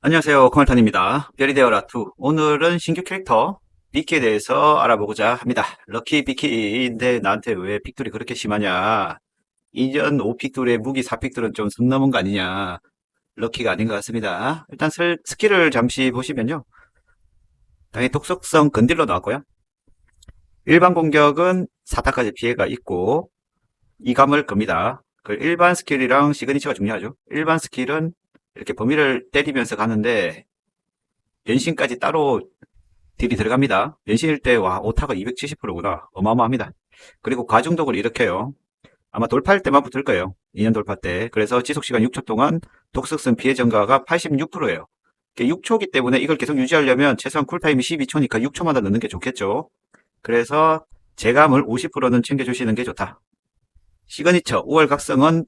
안녕하세요. 콩알탄입니다. 별이 되어라 2. 오늘은 신규 캐릭터 비키에 대해서 알아보고자 합니다. 럭키 비키인데 나한테 왜 픽들이 그렇게 심하냐? 이전 5픽들의 무기 4픽들은 좀 선 넘은 거 아니냐? 럭키가 아닌 것 같습니다. 일단 스킬을 잠시 보시면요. 당연히 독속성 건딜러 나왔고요. 일반 공격은 4타까지 피해가 있고 이감을 겁니다. 그 일반 스킬이랑 시그니처가 중요하죠. 일반 스킬은 이렇게 범위를 때리면서 가는데 변신까지 따로 딜이 들어갑니다. 변신일 때, 와, 오타가 270%구나. 어마어마합니다. 그리고 과중독을 일으켜요. 아마 돌파할 때만 붙을 거예요. 2년 돌파 때. 그래서 지속시간 6초 동안 독특성 피해 증가가 86%예요. 6초기 때문에 이걸 계속 유지하려면 최소한 쿨타임이 12초니까 6초마다 넣는 게 좋겠죠. 그래서 제감을 50%는 챙겨주시는 게 좋다. 시그니처, 우월각성은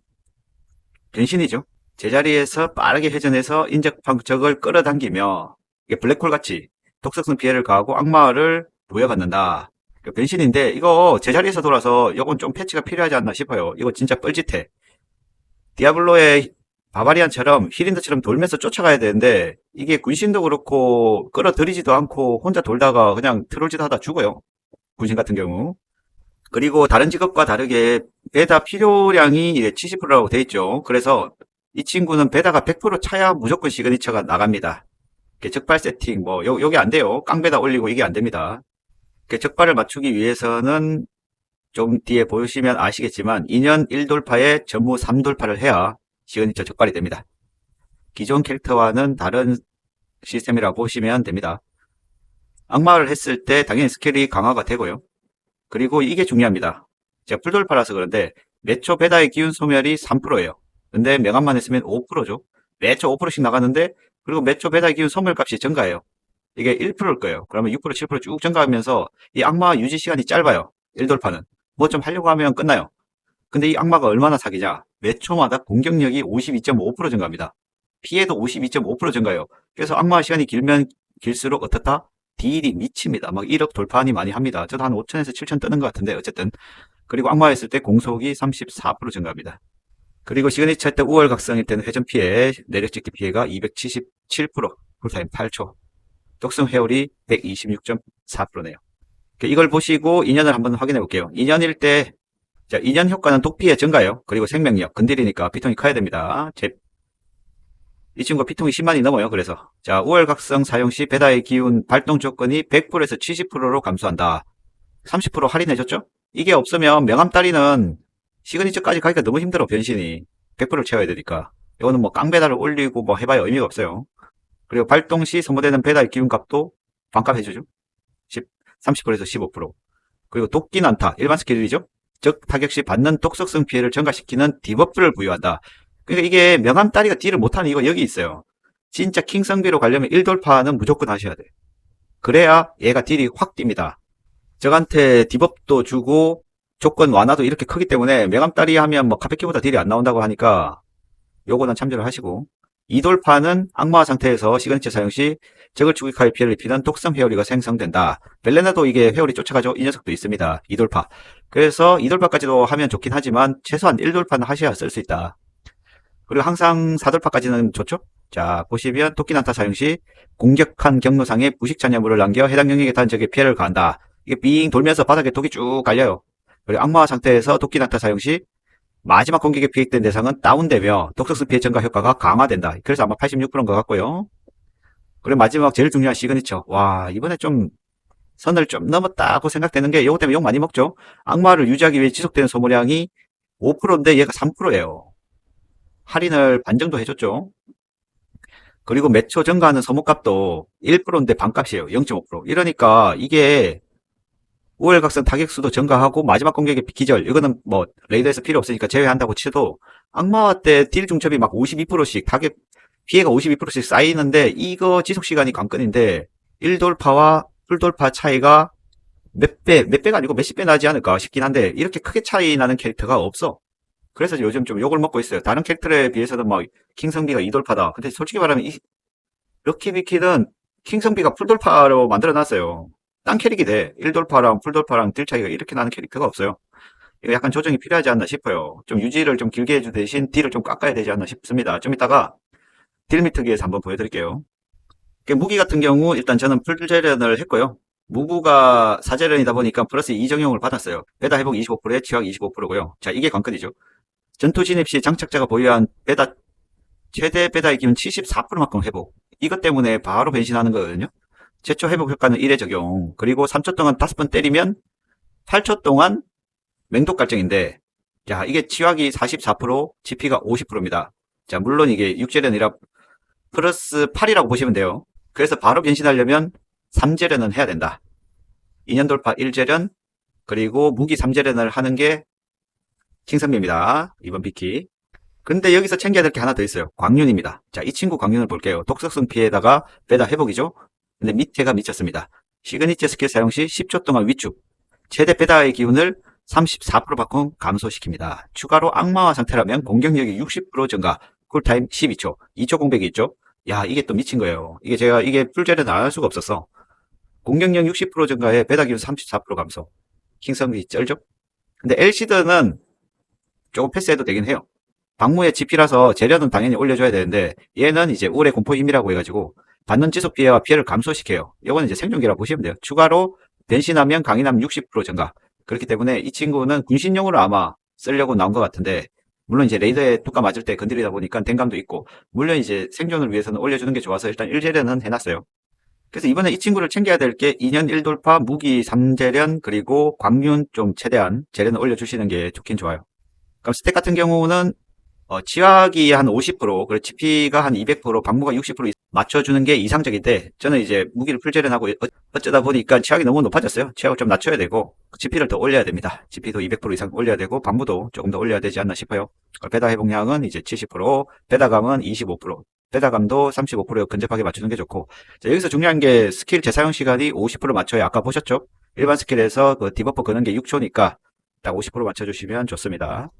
변신이죠. 제자리에서 빠르게 회전해서 인적적을 끌어당기며 이게 블랙홀 같이 독특성 피해를 가하고 악마를 부여받는다. 변신인데 이거 제자리에서 돌아서 이건 좀 패치가 필요하지 않나 싶어요. 이거 진짜 뻘짓해. 디아블로의 바바리안처럼 힐린드처럼 돌면서 쫓아가야 되는데 이게 군신도 그렇고 끌어들이지도 않고 혼자 돌다가 그냥 트롤짓 하다 죽어요. 군신 같은 경우. 그리고 다른 직업과 다르게 베다 필요량이 70%라고 돼 있죠. 그래서 이 친구는 베다가 100% 차야 무조건 시그니처가 나갑니다. 적발 세팅 요게 안 돼요. 깡베다 올리고 이게 안 됩니다. 적발을 맞추기 위해서는 좀 뒤에 보시면 아시겠지만 2년 1돌파에 전무 3돌파를 해야 시그니처 적발이 됩니다. 기존 캐릭터와는 다른 시스템이라고 보시면 됩니다. 악마를 했을 때 당연히 스킬이 강화가 되고요. 그리고 이게 중요합니다. 제가 풀돌파라서 그런데 매초 베다의 기운 소멸이 3%예요. 근데 명암만 했으면 5%죠. 매초 5%씩 나가는데 그리고 매초 베다의 기운 소멸 값이 증가해요. 이게 1%일 거예요. 그러면 6%, 7%쭉 증가하면서 이 악마 유지 시간이 짧아요. 1돌파는. 뭐 좀 하려고 하면 끝나요. 근데 이 악마가 얼마나 사기냐? 매 초마다 공격력이 52.5% 증가합니다. 피해도 52.5% 증가해요. 그래서 악마 시간이 길면 길수록 어떻다? 딜이 미칩니다. 막 1억 돌파하니 많이 합니다. 저도 한 5천에서 7천 뜨는 것 같은데 어쨌든. 그리고 악마 했을 때 공속이 34% 증가합니다. 그리고 시그니처 때 우월각성일 때는 회전 피해, 내력찍기 피해가 277%, 쿨타임 8초. 독성 회오리 126.4%네요. 이걸 보시고 2년을 한번 확인해 볼게요. 2년일 때, 자, 2년 효과는 독피해 증가요. 그리고 생명력, 건드리니까 피통이 커야 됩니다. 이 친구가 피통이 10만이 넘어요. 그래서. 자, 우월각성 사용 시 베다의 기운 발동 조건이 100%에서 70%로 감소한다. 30% 할인해줬죠? 이게 없으면 명함 따리는 시그니처까지 가기가 너무 힘들어, 변신이. 100%를 채워야 되니까. 이거는 뭐 깡배달을 올리고 뭐 해봐야 의미가 없어요. 그리고 발동 시 소모되는 배달 기운값도 반값 해주죠. 30%에서 15%. 그리고 도끼 난타, 일반 스킬이죠. 즉 타격 시 받는 독속성 피해를 증가시키는 디버프를 부여한다. 그러니까 이게 명함 따리가 딜을 못하는 이유가 여기 있어요. 진짜 킹 성비로 가려면 1돌파는 무조건 하셔야 돼. 그래야 얘가 딜이 확 뜁니다. 적한테 디버프도 주고 조건 완화도 이렇게 크기 때문에 명함 따리 하면 뭐 카페키보다 딜이 안 나온다고 하니까 요거는 참조를 하시고, 이돌파는 악마 상태에서 시그니처 사용 시 적을 추격하여 피해를 입히는 독성 회오리가 생성된다. 벨레나도 이게 회오리 쫓아가죠. 이 녀석도 있습니다. 이돌파. 그래서 이돌파까지도 하면 좋긴 하지만 최소한 1돌파는 하셔야 쓸 수 있다. 그리고 항상 4돌파까지는 좋죠. 자, 보시면 토끼 난타 사용 시 공격한 경로상에 부식 잔여물을 남겨 해당 영역에 닿은 적에 피해를 가한다. 이게 빙 돌면서 바닥에 독이 쭉 갈려요. 그리고 악마 상태에서 토끼 난타 사용 시 마지막 공격에 피해된 대상은 다운되며 독특성 피해 증가 효과가 강화된다. 그래서 아마 86%인 것 같고요. 그리고 마지막 제일 중요한 시그니처. 와, 이번에 좀 선을 좀 넘었다고 생각되는 게 이것 때문에 욕 많이 먹죠. 악마를 유지하기 위해 지속되는 소모량이 5%인데 얘가 3%예요. 할인을 반 정도 해줬죠. 그리고 매초 증가하는 소모값도 1%인데 반값이에요. 0.5%. 이러니까 이게 우월각성 타격수도 증가하고 마지막 공격의 기절, 이거는 뭐 레이더에서 필요 없으니까 제외한다고 치도 악마화 때 딜 중첩이 막 52%씩 타격 피해가 52%씩 쌓이는데 이거 지속시간이 관건인데 1돌파와 풀돌파 차이가 몇 배가 아니고 몇십 배 나지 않을까 싶긴 한데 이렇게 크게 차이 나는 캐릭터가 없어. 그래서 요즘 좀 욕을 먹고 있어요. 다른 캐릭터에 비해서는 막 킹성비가 2돌파다. 근데 솔직히 말하면 이 럭키비키는 킹성비가 풀돌파로 만들어놨어요. 딴 캐릭이 돼. 1돌파랑 풀돌파랑 딜 차이가 이렇게 나는 캐릭터가 없어요. 이거 약간 조정이 필요하지 않나 싶어요. 좀 유지를 좀 길게 해주 대신 딜을 좀 깎아야 되지 않나 싶습니다. 좀 이따가 딜미터기에서 한번 보여드릴게요. 무기 같은 경우 일단 저는 풀재련을 했고요. 무구가 4재련이다 보니까 플러스 2적용을 받았어요. 배다 회복 25%에 치확 25%고요. 자, 이게 관건이죠. 전투 진입 시 장착자가 보유한 배다 최대 배다의 기준 74%만큼 회복. 이것 때문에 바로 변신하는 거거든요. 최초 회복 효과는 1회 적용. 그리고 3초 동안 5번 때리면 8초 동안 맹독 갈정인데, 자, 이게 치확이 44%, GP가 50%입니다. 자, 물론 이게 6재련이라 플러스 8이라고 보시면 돼요. 그래서 바로 변신하려면 3재련은 해야 된다. 2년 돌파 1재련, 그리고 무기 3재련을 하는 게 칭선비입니다. 이번 비키. 근데 여기서 챙겨야 될 게 하나 더 있어요. 광륜입니다. 자, 이 친구 광륜을 볼게요. 독성성 피해다가 배다 회복이죠. 근데 밑에가 미쳤습니다. 시그니처 스킬 사용 시 10초 동안 위축. 최대 배다의 기운을 34%만큼 감소시킵니다. 추가로 악마화 상태라면 공격력이 60% 증가. 쿨타임 12초. 2초 공백이 있죠. 야, 이게 또 미친 거예요. 이게 풀제를 안 할 수가 없었어. 공격력 60% 증가에 배다 기운 34% 감소. 킹성비 쩔죠? 근데 엘시드는 조금 패스해도 되긴 해요. 방무의 GP라서 재련은 당연히 올려줘야 되는데 얘는 이제 울의 공포 힘이라고 해가지고 받는 지속 피해와 피해를 감소시켜요. 이거는 이제 생존기라고 보시면 돼요. 추가로 변신하면 강인함 60% 증가. 그렇기 때문에 이 친구는 군신용으로 아마 쓰려고 나온 것 같은데, 물론 이제 레이더에 뚜까 맞을 때 건드리다 보니까 댕감도 있고, 물론 이제 생존을 위해서는 올려주는 게 좋아서 일단 1재련은 해놨어요. 그래서 이번에 이 친구를 챙겨야 될 게 2년 1돌파, 무기 3재련, 그리고 광륜 좀 최대한 재련을 올려주시는 게 좋긴 좋아요. 그럼 스택 같은 경우는 치확이 한 50%, 그리고 치피가 한 200%, 방무가 60% 맞춰주는 게 이상적인데, 저는 이제 무기를 풀재련하고 어쩌다 보니까 치확이 너무 높아졌어요. 치확을 좀 낮춰야 되고, 치피를 더 올려야 됩니다. 치피도 200% 이상 올려야 되고, 방무도 조금 더 올려야 되지 않나 싶어요. 배다 회복량은 이제 70%, 배다감은 25%, 배다감도 35% 근접하게 맞추는 게 좋고, 자, 여기서 중요한 게 스킬 재사용 시간이 50% 맞춰야 아까 보셨죠? 일반 스킬에서 그 디버프 거는 게 6초니까 딱 50% 맞춰주시면 좋습니다.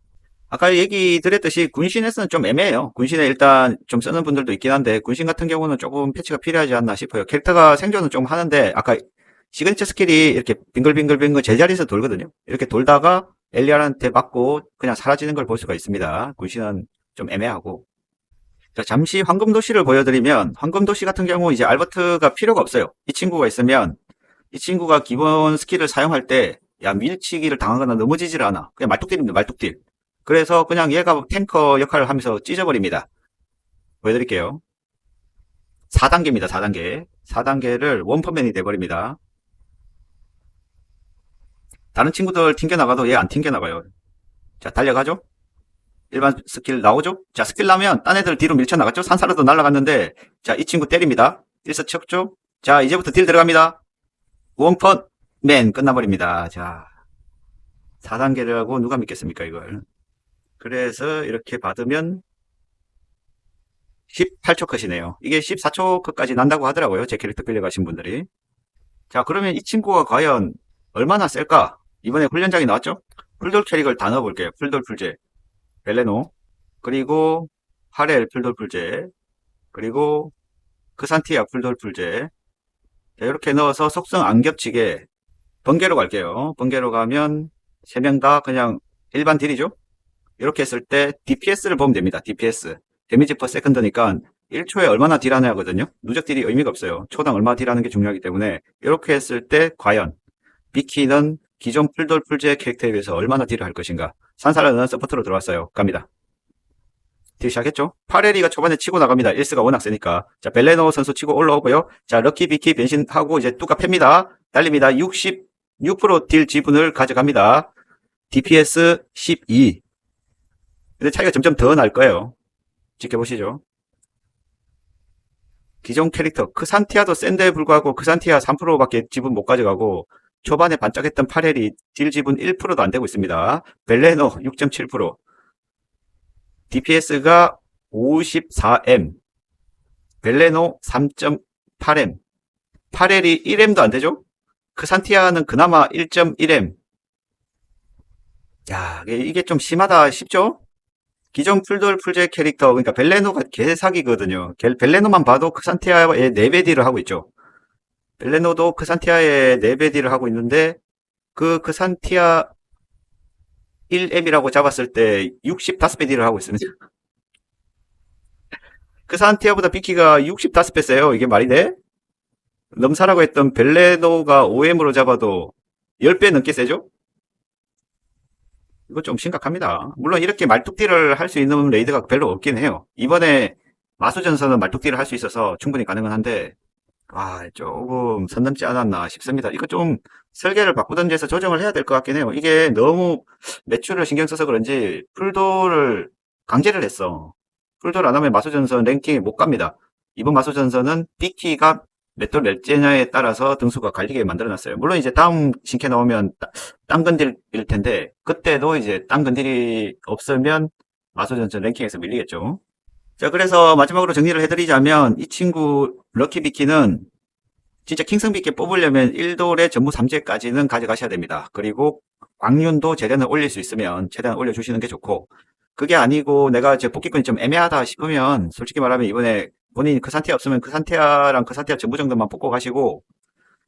아까 얘기 드렸듯이 군신에서는 좀 애매해요. 군신에 일단 좀 쓰는 분들도 있긴 한데 군신 같은 경우는 조금 패치가 필요하지 않나 싶어요. 캐릭터가 생존은 좀 하는데 아까 시그니처 스킬이 이렇게 빙글빙글빙글 제자리에서 돌거든요. 이렇게 돌다가 엘리알한테 맞고 그냥 사라지는 걸 볼 수가 있습니다. 군신은 좀 애매하고. 자, 잠시 황금도시를 보여드리면 황금도시 같은 경우 이제 알버트가 필요가 없어요. 이 친구가 있으면 이 친구가 기본 스킬을 사용할 때 야, 밀치기를 당하거나 넘어지질 않아. 그냥 말뚝딜입니다. 말뚝딜. 그래서 그냥 얘가 탱커 역할을 하면서 찢어버립니다. 보여드릴게요. 4단계입니다. 4단계. 4단계를 원퍼맨이 돼버립니다. 다른 친구들 튕겨나가도 얘 안 튕겨나가요. 자, 달려가죠? 일반 스킬 나오죠? 자, 스킬 나면 딴 애들 뒤로 밀쳐나갔죠? 산사로도 날아갔는데, 자, 이 친구 때립니다. 딜서 쳤죠? 자, 이제부터 딜 들어갑니다. 원펀맨 끝나버립니다. 자, 4단계를 하고 누가 믿겠습니까, 이걸. 그래서 이렇게 받으면 18초 컷이네요. 이게 14초 컷까지 난다고 하더라고요. 제 캐릭터 끌려가신 분들이. 자, 그러면 이 친구가 과연 얼마나 셀까? 이번에 훈련장이 나왔죠? 풀돌 캐릭을 다 넣어볼게요. 풀돌 풀제, 벨레노, 그리고 하렐 풀돌 풀제, 그리고 크산티아 풀돌 풀제. 자, 이렇게 넣어서 속성 안 겹치게 번개로 갈게요. 번개로 가면 3명 다 그냥 일반 딜이죠? 이렇게 했을 때 DPS를 보면 됩니다. DPS. 데미지 퍼 세컨드니까 1초에 얼마나 딜하냐 하거든요. 누적 딜이 의미가 없어요. 초당 얼마 딜하는 게 중요하기 때문에 이렇게 했을 때 과연 비키는 기존 풀돌 풀제 캐릭터에 비해서 얼마나 딜을 할 것인가. 산사라는 서포트로 들어왔어요. 갑니다. 딜 시작했죠? 파레리가 초반에 치고 나갑니다. 1스가 워낙 세니까. 자, 벨레노 선수 치고 올라오고요. 자, 럭키 비키 변신하고 이제 뚜까 팹니다. 달립니다. 66%딜 지분을 가져갑니다. DPS 12. 근데 차이가 점점 더 날 거예요. 지켜보시죠. 기존 캐릭터 크산티아도 센데에 불구하고 크산티아 3%밖에 지분 못 가져가고 초반에 반짝했던 파렐이 딜 지분 1%도 안 되고 있습니다. 벨레노 6.7%, DPS가 54M, 벨레노 3.8M, 파렐이 1M도 안 되죠? 크산티아는 그나마 1.1M. 야, 이게 좀 심하다 싶죠? 기존 풀돌 풀제 캐릭터, 그러니까 벨레노가 개사기거든요. 벨레노만 봐도 크산티아의 4배 딜을 하고 있죠. 벨레노도 크산티아의 4배 딜을 하고 있는데, 그 크산티아 1M이라고 잡았을 때 65배 딜을 하고 있습니다. 크산티아보다 비키가 65배 세요. 이게 말이 돼? 넘사라고 했던 벨레노가 OM으로 잡아도 10배 넘게 세죠? 이거 좀 심각합니다. 물론 이렇게 말뚝딜을 할 수 있는 레이드가 별로 없긴 해요. 이번에 마수전선은 말뚝딜을 할 수 있어서 충분히 가능은 한데, 조금 선 넘지 않았나 싶습니다. 이거 좀 설계를 바꾸든지 해서 조정을 해야 될 것 같긴 해요. 이게 너무 매출을 신경 써서 그런지 풀도를 강제를 했어. 풀도를 안 하면 마수전선 랭킹에 못 갑니다. 이번 마수전선은 B키가 몇 돌 몇째냐에 따라서 등수가 갈리게 만들어놨어요. 물론 이제 다음 신캐 나오면 땅 건딜일 텐데, 그때도 이제 땅 건딜이 없으면 마수전선 랭킹에서 밀리겠죠. 자, 그래서 마지막으로 정리를 해드리자면 이 친구 럭키비키는 진짜 킹성비키 뽑으려면 1돌의 전무 3제까지는 가져가셔야 됩니다. 그리고 광륜도 재련을 올릴 수 있으면 최대한 올려주시는 게 좋고, 그게 아니고 내가 제 뽑기권이 좀 애매하다 싶으면 솔직히 말하면 이번에 본인이 그 상태 없으면 그 상태랑 그 상태 전부 정도만 뽑고 가시고,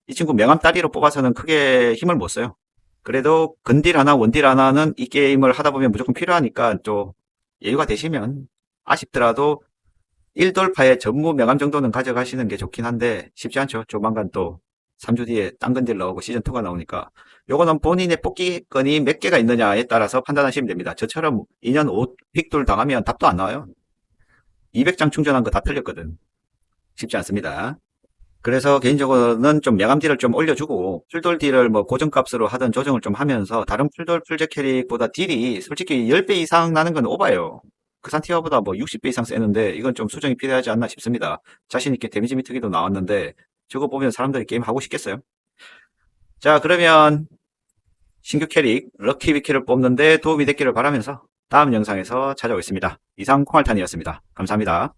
이 친구 명함 따리로 뽑아서는 크게 힘을 못 써요. 그래도 근딜 하나 원딜 하나는 이 게임을 하다 보면 무조건 필요하니까 좀 여유가 되시면, 아쉽더라도 1돌파의 전무 명함 정도는 가져가시는 게 좋긴 한데 쉽지 않죠. 조만간 또 3주 뒤에 딴 건딜 나오고 시즌2가 나오니까 요거는 본인의 뽑기건이 몇 개가 있느냐에 따라서 판단하시면 됩니다. 저처럼 2년 5픽돌 당하면 답도 안 나와요. 200장 충전한 거 다 틀렸거든. 쉽지 않습니다. 그래서 개인적으로는 좀 명함 딜을 좀 올려주고 풀돌 딜을 뭐 고정값으로 하던 조정을 좀 하면서 다른 풀돌 풀제 캐릭보다 딜이 솔직히 10배 이상 나는 건 오바예요. 그 산티아보다 뭐 60배 이상 세는데 이건 좀 수정이 필요하지 않나 싶습니다. 자신있게 데미지 미트기도 나왔는데 저거 보면 사람들이 게임 하고 싶겠어요? 자, 그러면 신규 캐릭 럭키 비키를 뽑는데 도움이 됐기를 바라면서 다음 영상에서 찾아오겠습니다. 이상 콩알탄이었습니다. 감사합니다.